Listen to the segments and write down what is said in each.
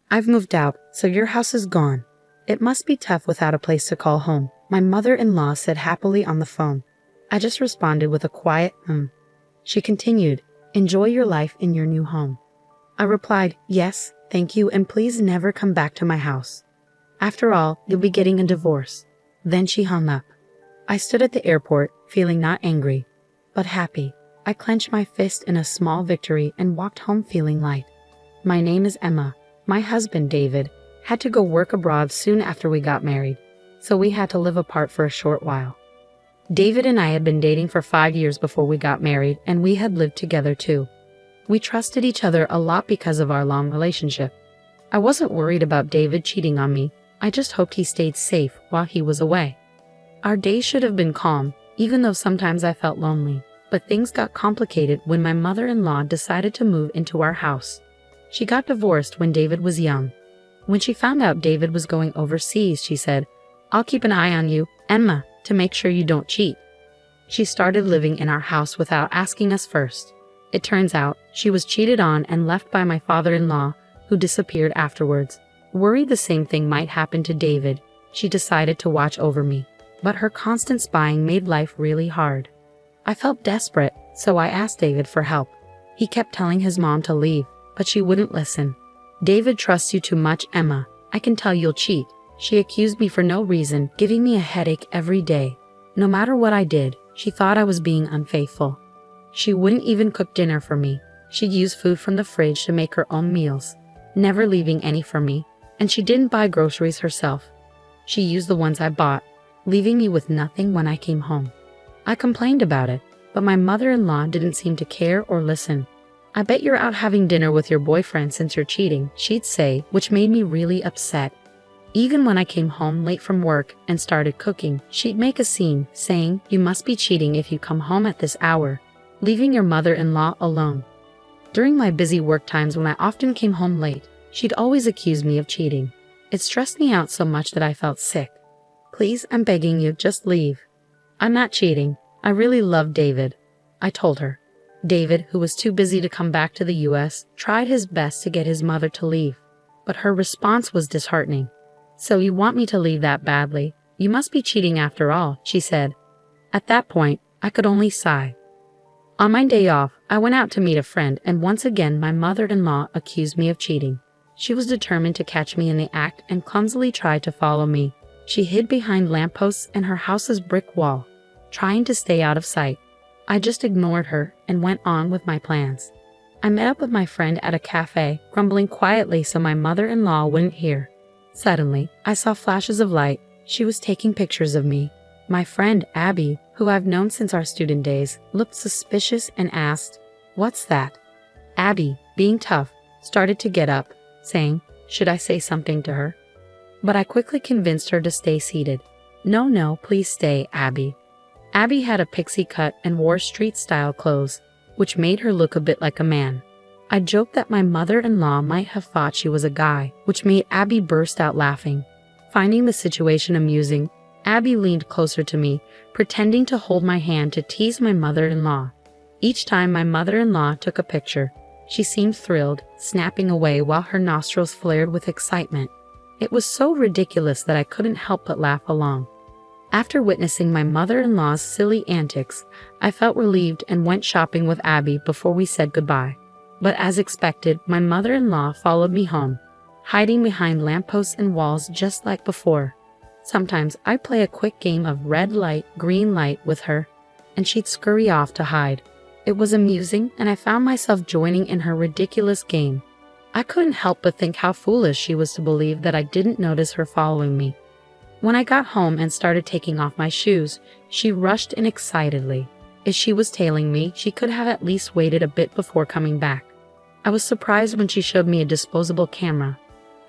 I've moved out, so your house is gone. It must be tough without a place to call home, my mother-in-law said happily on the phone. I just responded with a quiet, She continued, enjoy your life in your new home. I replied, yes, thank you, and please never come back to my house. After all, you'll be getting a divorce. Then she hung up. I stood at the airport, feeling not angry, but happy. I clenched my fist in a small victory and walked home feeling light. My name is Emma. My husband, David, had to go work abroad soon after we got married, so we had to live apart for a short while. David and I had been dating for 5 years before we got married, and we had lived together too. We trusted each other a lot because of our long relationship. I wasn't worried about David cheating on me. I just hoped he stayed safe while he was away. Our days should have been calm, even though sometimes I felt lonely. But things got complicated when my mother-in-law decided to move into our house. She got divorced when David was young. When she found out David was going overseas, she said, I'll keep an eye on you, Emma, to make sure you don't cheat. She started living in our house without asking us first. It turns out she was cheated on and left by my father-in-law, who disappeared afterwards. Worried the same thing might happen to David, she decided to watch over me. But her constant spying made life really hard. I felt desperate, so I asked David for help. He kept telling his mom to leave, but she wouldn't listen. David trusts you too much, Emma. I can tell you'll cheat. She accused me for no reason, giving me a headache every day. No matter what I did, she thought I was being unfaithful. She wouldn't even cook dinner for me. She'd use food from the fridge to make her own meals, never leaving any for me. And she didn't buy groceries herself. She used the ones I bought, leaving me with nothing when I came home. I complained about it, but my mother-in-law didn't seem to care or listen. I bet you're out having dinner with your boyfriend since you're cheating, she'd say, which made me really upset. Even when I came home late from work and started cooking, she'd make a scene, saying, you must be cheating if you come home at this hour, leaving your mother-in-law alone. During my busy work times when I often came home late, she'd always accuse me of cheating. It stressed me out so much that I felt sick. Please, I'm begging you, just leave. I'm not cheating. I really love David, I told her. David, who was too busy to come back to the US, tried his best to get his mother to leave, but her response was disheartening. So you want me to leave that badly? You must be cheating after all, she said. At that point, I could only sigh. On my day off, I went out to meet a friend, and once again my mother-in-law accused me of cheating. She was determined to catch me in the act and clumsily tried to follow me. She hid behind lampposts and her house's brick wall, trying to stay out of sight. I just ignored her and went on with my plans. I met up with my friend at a cafe, grumbling quietly so my mother-in-law wouldn't hear. Suddenly, I saw flashes of light. She was taking pictures of me. My friend, Abby, who I've known since our student days, looked suspicious and asked, "What's that?" Abby, being tough, started to get up, saying, "Should I say something to her?" But I quickly convinced her to stay seated. No, please stay, Abby." Abby had a pixie cut and wore street-style clothes, which made her look a bit like a man. I joked that my mother-in-law might have thought she was a guy, which made Abby burst out laughing. Finding the situation amusing, Abby leaned closer to me, pretending to hold my hand to tease my mother-in-law. Each time my mother-in-law took a picture, she seemed thrilled, snapping away while her nostrils flared with excitement. It was so ridiculous that I couldn't help but laugh along. After witnessing my mother-in-law's silly antics, I felt relieved and went shopping with Abby before we said goodbye. But as expected, my mother-in-law followed me home, hiding behind lampposts and walls just like before. Sometimes I'd play a quick game of red light, green light with her, and she'd scurry off to hide. It was amusing, and I found myself joining in her ridiculous game. I couldn't help but think how foolish she was to believe that I didn't notice her following me. When I got home and started taking off my shoes, she rushed in excitedly. If she was tailing me, she could have at least waited a bit before coming back. I was surprised when she showed me a disposable camera.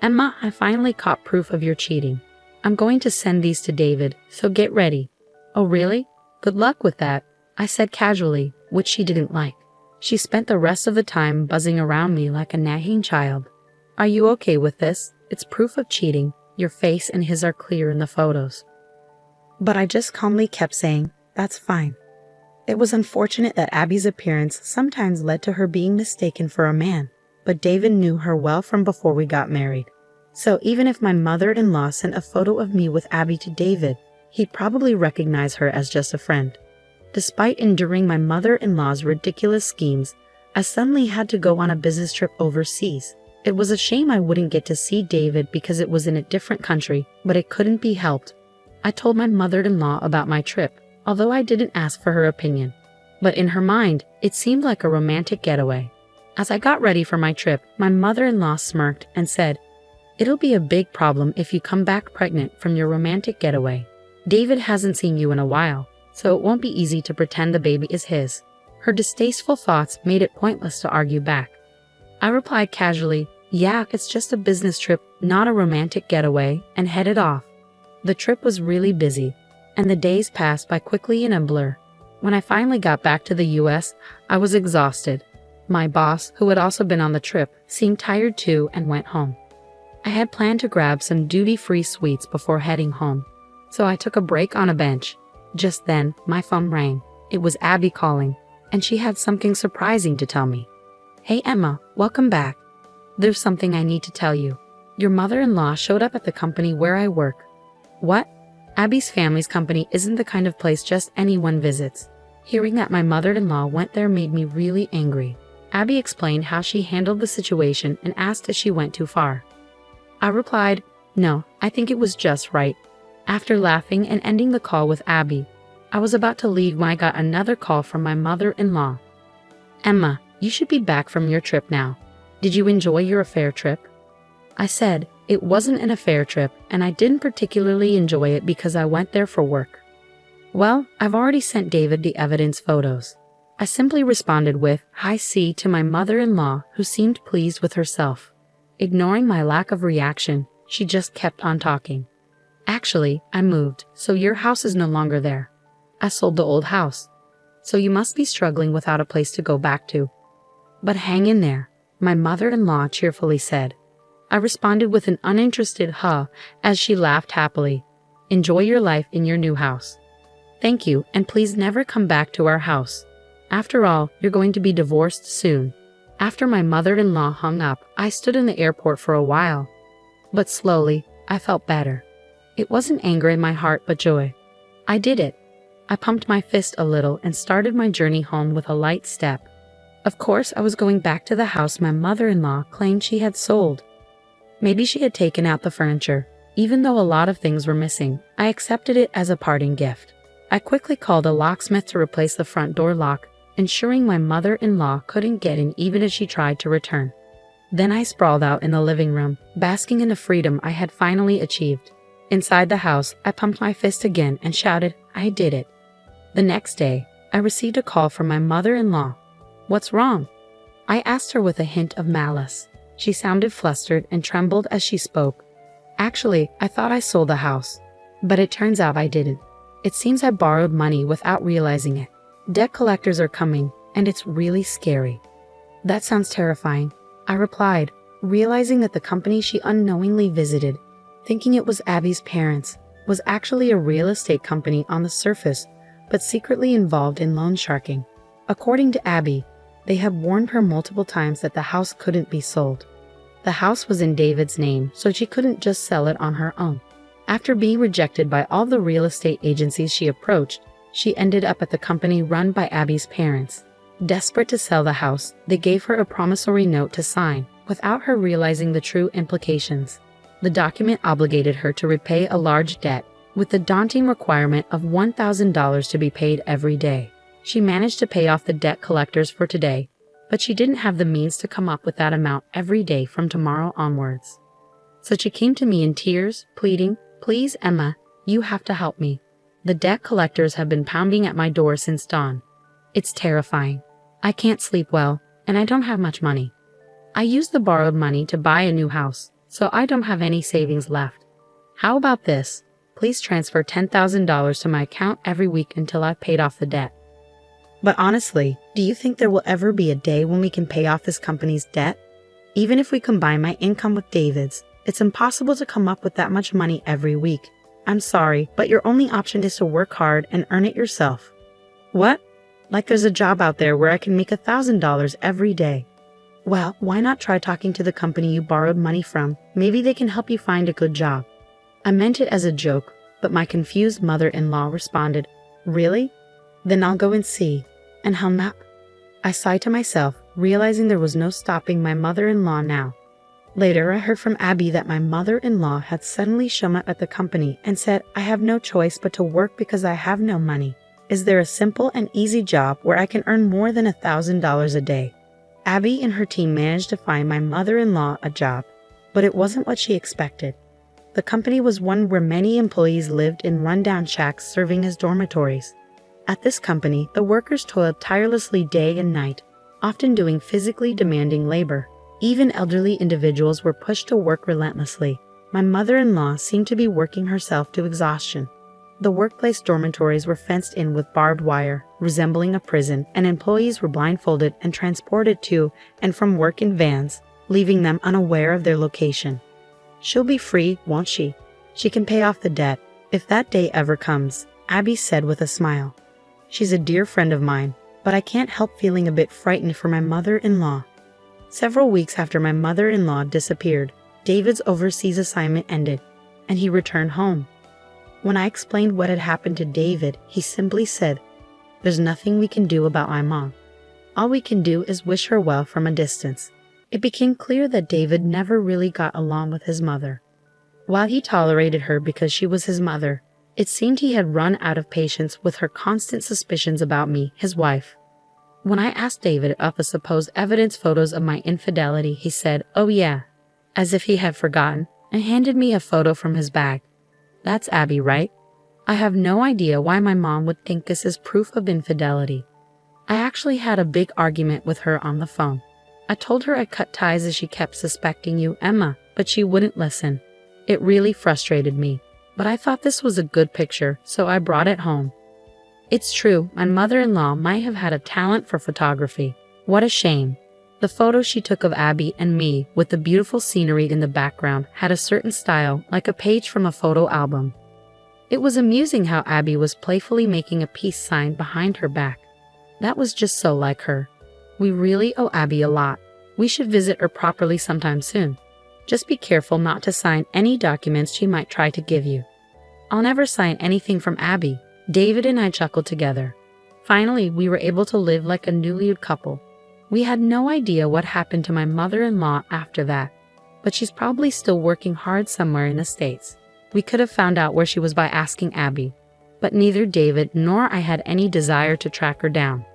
"Emma, I finally caught proof of your cheating. I'm going to send these to David, so get ready." "Oh really? Good luck with that," I said casually, which she didn't like. She spent the rest of the time buzzing around me like a nagging child. "Are you okay with this? It's proof of cheating. Your face and his are clear in the photos." But I just calmly kept saying, "That's fine." It was unfortunate that Abby's appearance sometimes led to her being mistaken for a man, but David knew her well from before we got married. So even if my mother-in-law sent a photo of me with Abby to David, he'd probably recognize her as just a friend. Despite enduring my mother-in-law's ridiculous schemes, I suddenly had to go on a business trip overseas. It was a shame I wouldn't get to see David because it was in a different country, but it couldn't be helped. I told my mother-in-law about my trip, although I didn't ask for her opinion. But in her mind, it seemed like a romantic getaway. As I got ready for my trip, my mother-in-law smirked and said, "It'll be a big problem if you come back pregnant from your romantic getaway. David hasn't seen you in a while, so it won't be easy to pretend the baby is his." Her distasteful thoughts made it pointless to argue back. I replied casually, "Yeah, it's just a business trip, not a romantic getaway," and headed off. The trip was really busy, and the days passed by quickly in a blur. When I finally got back to the US, I was exhausted. My boss, who had also been on the trip, seemed tired too and went home. I had planned to grab some duty-free sweets before heading home, so I took a break on a bench. Just then, my phone rang. It was Abby calling, and she had something surprising to tell me. "Hey Emma, welcome back. There's something I need to tell you. Your mother-in-law showed up at the company where I work." "What?" "Abby's family's company isn't the kind of place just anyone visits." Hearing that my mother-in-law went there made me really angry. Abby explained how she handled the situation and asked if she went too far. I replied, "No, I think it was just right." After laughing and ending the call with Abby, I was about to leave when I got another call from my mother-in-law. "Emma, you should be back from your trip now. Did you enjoy your affair trip?" I said, "It wasn't an affair trip, and I didn't particularly enjoy it because I went there for work." "Well, I've already sent David the evidence photos." I simply responded with, "Hi C" to my mother-in-law, who seemed pleased with herself. Ignoring my lack of reaction, she just kept on talking. "Actually, I moved, so your house is no longer there. I sold the old house. So you must be struggling without a place to go back to. But hang in there," my mother-in-law cheerfully said. I responded with an uninterested "huh" as she laughed happily. "Enjoy your life in your new house. Thank you, and please never come back to our house. After all, you're going to be divorced soon." After my mother-in-law hung up, I stood in the airport for a while. But slowly, I felt better. It wasn't anger in my heart, but joy. I did it. I pumped my fist a little and started my journey home with a light step. Of course, I was going back to the house my mother-in-law claimed she had sold. Maybe she had taken out the furniture. Even though a lot of things were missing, I accepted it as a parting gift. I quickly called a locksmith to replace the front door lock, ensuring my mother-in-law couldn't get in even if she tried to return. Then I sprawled out in the living room, basking in the freedom I had finally achieved. Inside the house, I pumped my fist again and shouted, "I did it." The next day, I received a call from my mother-in-law. "What's wrong?" I asked her with a hint of malice. She sounded flustered and trembled as she spoke. "Actually, I thought I sold the house, but it turns out I didn't. It seems I borrowed money without realizing it. Debt collectors are coming, and it's really scary." "That sounds terrifying," I replied, realizing that the company she unknowingly visited, thinking it was Abby's parents, was actually a real estate company on the surface, but secretly involved in loan sharking. According to Abby, they had warned her multiple times that the house couldn't be sold. The house was in David's name, so she couldn't just sell it on her own. After being rejected by all the real estate agencies she approached, she ended up at the company run by Abby's parents. Desperate to sell the house, they gave her a promissory note to sign, without her realizing the true implications. The document obligated her to repay a large debt, with the daunting requirement of $1,000 to be paid every day. She managed to pay off the debt collectors for today, but she didn't have the means to come up with that amount every day from tomorrow onwards. So she came to me in tears, pleading, "Please, Emma, you have to help me. The debt collectors have been pounding at my door since dawn. It's terrifying. I can't sleep well, and I don't have much money. I used the borrowed money to buy a new house, so I don't have any savings left. How about this? Please transfer $10,000 to my account every week until I've paid off the debt." But honestly, do you think there will ever be a day when we can pay off this company's debt? Even if we combine my income with David's, it's impossible to come up with that much money every week. I'm sorry, but your only option is to work hard and earn it yourself. What? Like there's a job out there where I can make $1,000 every day. Well, why not try talking to the company you borrowed money from? Maybe they can help you find a good job. I meant it as a joke, but my confused mother-in-law responded, Really? Then I'll go and see, and hung up. I sighed to myself, realizing there was no stopping my mother-in-law now. Later, I heard from Abby that my mother-in-law had suddenly shown up at the company and said, I have no choice but to work because I have no money. Is there a simple and easy job where I can earn more than $1,000 a day? Abby and her team managed to find my mother-in-law a job, but it wasn't what she expected. The company was one where many employees lived in rundown shacks serving as dormitories. At this company, the workers toiled tirelessly day and night, often doing physically demanding labor. Even elderly individuals were pushed to work relentlessly. My mother-in-law seemed to be working herself to exhaustion. The workplace dormitories were fenced in with barbed wire, resembling a prison, and employees were blindfolded and transported to and from work in vans, leaving them unaware of their location. She'll be free, won't she? She can pay off the debt, if that day ever comes, Abby said with a smile. She's a dear friend of mine, but I can't help feeling a bit frightened for my mother-in-law. Several weeks after my mother-in-law disappeared, David's overseas assignment ended, and he returned home. When I explained what had happened to David, he simply said, There's nothing we can do about my mom. All we can do is wish her well from a distance. It became clear that David never really got along with his mother. While he tolerated her because she was his mother, it seemed he had run out of patience with her constant suspicions about me, his wife. When I asked David of the supposed evidence photos of my infidelity, he said, Oh yeah, as if he had forgotten, and handed me a photo from his bag. That's Abby, right? I have no idea why my mom would think this is proof of infidelity. I actually had a big argument with her on the phone. I told her I cut ties as she kept suspecting you, Emma, but she wouldn't listen. It really frustrated me, but I thought this was a good picture, so I brought it home. It's true, my mother-in-law might have had a talent for photography. What a shame. The photo she took of Abby and me, with the beautiful scenery in the background, had a certain style, like a page from a photo album. It was amusing how Abby was playfully making a peace sign behind her back. That was just so like her. We really owe Abby a lot. We should visit her properly sometime soon. Just be careful not to sign any documents she might try to give you. I'll never sign anything from Abby. David and I chuckled together. Finally, we were able to live like a newlywed couple. We had no idea what happened to my mother-in-law after that, but she's probably still working hard somewhere in the States. We could have found out where she was by asking Abby, but neither David nor I had any desire to track her down.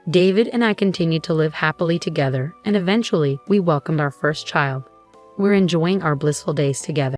David and I continued to live happily together, and eventually we welcomed our first child. We're enjoying our blissful days together.